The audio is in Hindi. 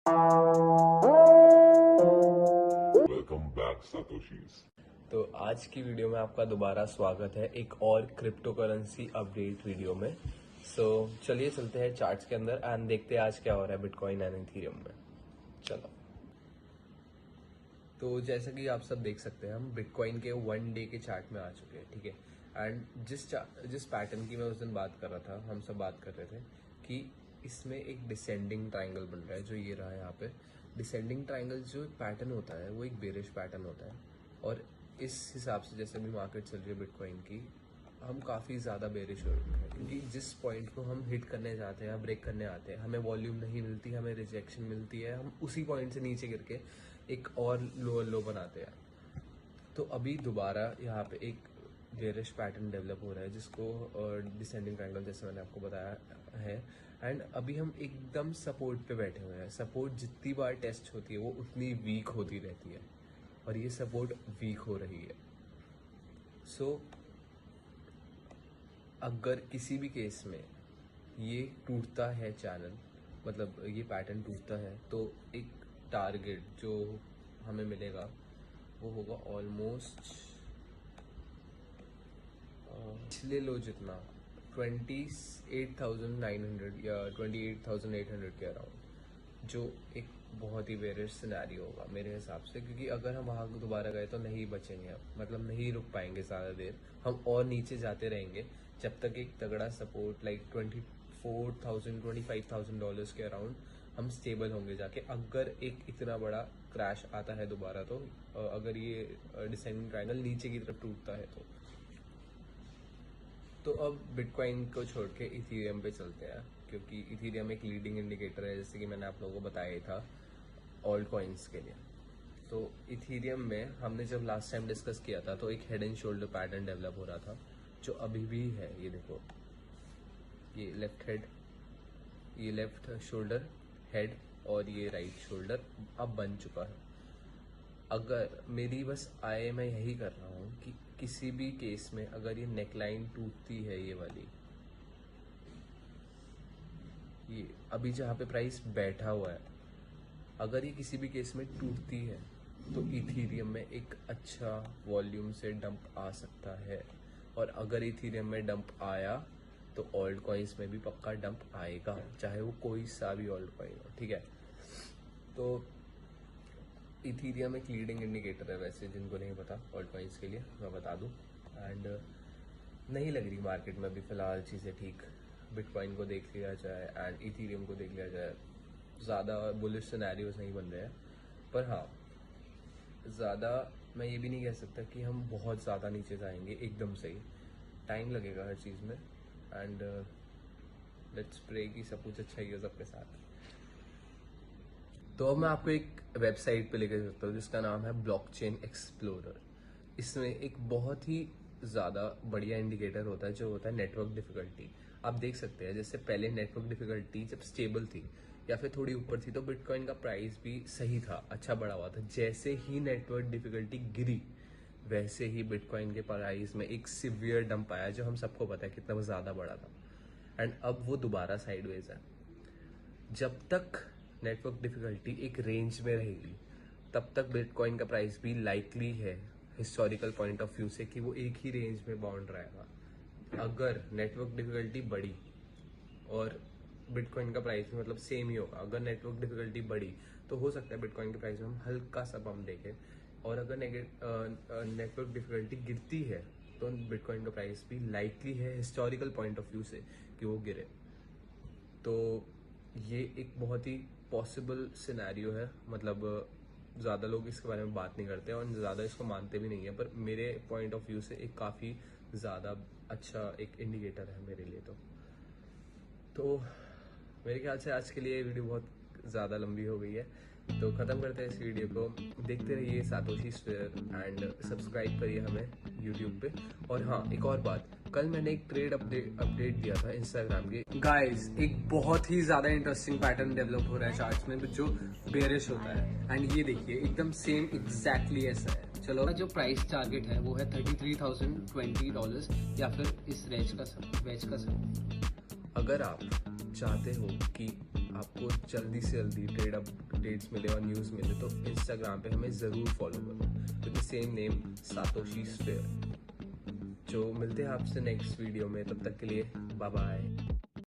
Welcome back सातोशीज। तो आज की वीडियो में आपका दोबारा स्वागत है एक और क्रिप्टो करेंसी अपडेट वीडियो में। चलिए चलते हैं चार्ट्स के अंदर एंड देखते हैं आज क्या हो रहा है बिटकॉइन एंड इथेरियम में। चलो, तो जैसा कि आप सब देख सकते हैं हम बिटकॉइन के 1 डे के चार्ट में आ चुके हैं, ठीक है। एंड जिस पैटर्न की मैं उस दिन बात कर रहा था, हम सब बात कर रहे थे कि इसमें एक डिसेंडिंग ट्रायंगल बन रहा है, जो ये रहा है यहाँ पे। डिसेंडिंग ट्रायंगल जो पैटर्न होता है वो एक बेरिश पैटर्न होता है, और इस हिसाब से जैसे भी मार्केट चल रही है बिटकॉइन की, हम काफ़ी ज़्यादा बेरिश हो रहे हैं, क्योंकि जिस पॉइंट को हम हिट करने जाते हैं, ब्रेक करने आते हैं, हमें वॉल्यूम नहीं मिलती, हमें रिजेक्शन मिलती है, हम उसी पॉइंट से नीचे गिर के एक और लोअर लो बनाते हैं। तो अभी दोबारा यहाँ पे एक बेरिश पैटर्न डेवलप हो रहा है, जिसको डिसेंडिंग ट्रायंगल जैसे मैंने आपको बताया है। एंड अभी हम एकदम सपोर्ट पे बैठे हुए हैं। सपोर्ट जितनी बार टेस्ट होती है वो उतनी वीक होती रहती है, और ये सपोर्ट वीक हो रही है। अगर किसी भी केस में ये टूटता है चैनल, मतलब ये पैटर्न टूटता है, तो एक टारगेट जो हमें मिलेगा वो होगा ऑलमोस्ट पिछले लो जितना 28,900 या 28,800 के अराउंड, जो एक बहुत ही बेरिश सिनेरियो होगा मेरे हिसाब से, क्योंकि अगर हम वहाँ दोबारा गए तो नहीं बचेंगे अब, मतलब नहीं रुक पाएंगे ज़्यादा देर, हम और नीचे जाते रहेंगे जब तक एक तगड़ा सपोर्ट लाइक 25,000 डॉलर्स के अराउंड हम स्टेबल होंगे जाके। अगर एक इतना बड़ा क्रैश आता है दोबारा, तो अगर ये डिसेंडिंग ट्रायंगल नीचे की तरफ टूटता है तो अब बिटकॉइन को छोड़ के इथेरियम पे चलते हैं, क्योंकि इथेरियम एक लीडिंग इंडिकेटर है, जैसे कि मैंने आप लोगों को बताया ही था ऑल्ट कॉइन्स के लिए। तो इथेरियम में हमने जब लास्ट टाइम डिस्कस किया था तो एक head and shoulder pattern develop हो रहा था, जो अभी भी है। ये देखो, ये लेफ्ट हेड, ये लेफ्ट शोल्डर हेड, और ये राइट शोल्डर अब बन चुका है। अगर मेरी बस मैं यही कर रहा हूँ कि किसी भी केस में अगर ये नेकलाइन टूटती है, ये वाली, ये अभी जहाँ पे प्राइस बैठा हुआ है, अगर ये किसी भी केस में टूटती है तो इथेरियम में एक अच्छा वॉल्यूम से डंप आ सकता है। और अगर इथेरियम में डंप आया तो ऑल्ट कॉइन्स में भी पक्का डंप आएगा, चाहे वो कोई सा भी ऑल्ट कॉइन हो, ठीक है। तो इथेरियम एक लीडिंग इंडिकेटर है, वैसे जिनको नहीं पता ऑल्ट कॉइन्स के लिए मैं बता दूं। एंड नहीं लग रही मार्केट में अभी फ़िलहाल चीज़ें ठीक। बिटकॉइन को देख लिया जाए एंड इथेरियम को देख लिया जाए, ज़्यादा बुलिश सिनेरियोज नहीं बन रहे हैं। पर हाँ, ज़्यादा मैं ये भी नहीं कह सकता कि हम बहुत ज़्यादा नीचे जाएंगे एकदम से ही। टाइम लगेगा हर चीज़ में, एंड लेट्स प्रे कि सब कुछ अच्छा ही हो सबके साथ। तो अब मैं आपको एक वेबसाइट पे लेकर चलता हूँ जिसका नाम है ब्लॉकचेन एक्सप्लोरर। इसमें एक बहुत ही ज़्यादा बढ़िया इंडिकेटर होता है, जो होता है नेटवर्क डिफिकल्टी। आप देख सकते हैं, जैसे पहले नेटवर्क डिफिकल्टी जब स्टेबल थी या फिर थोड़ी ऊपर थी तो बिटकॉइन का प्राइस भी सही था, अच्छा बढ़ा हुआ था। जैसे ही नेटवर्क डिफिकल्टी गिरी, वैसे ही बिटकॉइन के प्राइस में एक सिवियर डंप आया, जो हम सबको पता है कितना ज़्यादा बड़ा था। एंड अब वो दोबारा साइडवेज है। जब तक नेटवर्क डिफिकल्टी एक रेंज में रहेगी, तब तक बिटकॉइन का प्राइस भी लाइकली है हिस्टोरिकल पॉइंट ऑफ व्यू से कि वो एक ही रेंज में बाउंड रहेगा। अगर नेटवर्क डिफिकल्टी बढ़ी और बिटकॉइन का प्राइस भी मतलब सेम ही होगा, अगर नेटवर्क डिफिकल्टी बढ़ी तो हो सकता है बिटकॉइन के प्राइस में हम हल्का सा बम देखें, और अगर नेटवर्क डिफिकल्टी गिरती है तो बिटकॉइन का प्राइस भी लाइकली है हिस्टोरिकल पॉइंट ऑफ व्यू से कि वो गिरे। तो ये एक बहुत ही पॉसिबल सिनेरियो है, मतलब ज़्यादा लोग इसके बारे में बात नहीं करते और ज़्यादा इसको मानते भी नहीं है, पर मेरे पॉइंट ऑफ व्यू से एक काफ़ी ज़्यादा अच्छा एक इंडिकेटर है मेरे लिए। तो मेरे ख्याल से आज के लिए वीडियो बहुत ज़्यादा लंबी हो गई है, तो ख़त्म करते हैं इस वीडियो को। देखते रहिए सातोशी स्फीयर एंड सब्सक्राइब करिए हमें यूट्यूब पे। और हाँ, एक और बात, कल मैंने एक ट्रेड अपडेट दिया था इंस्टाग्राम के। गाइस, एक बहुत ही ज़्यादा इंटरेस्टिंग पैटर्न डेवलप हो रहा है चार्ट्स में, जो बेरिश होता है। एंड ये देखिए, एकदम सेम एग्जैक्टली ऐसा है। चलो, जो प्राइस टारगेट है वो है $33,020 या फिर इस वेज का सपोर्ट। अगर आप चाहते हो कि आपको जल्दी से जल्दी ट्रेड अपडेट्स मिले और न्यूज़ मिले तो इंस्टाग्राम पे हमें ज़रूर फॉलो करो with the same name Satoshi sphere. जो मिलते हैं आपसे नेक्स्ट वीडियो में, तब तक के लिए बाय बाय।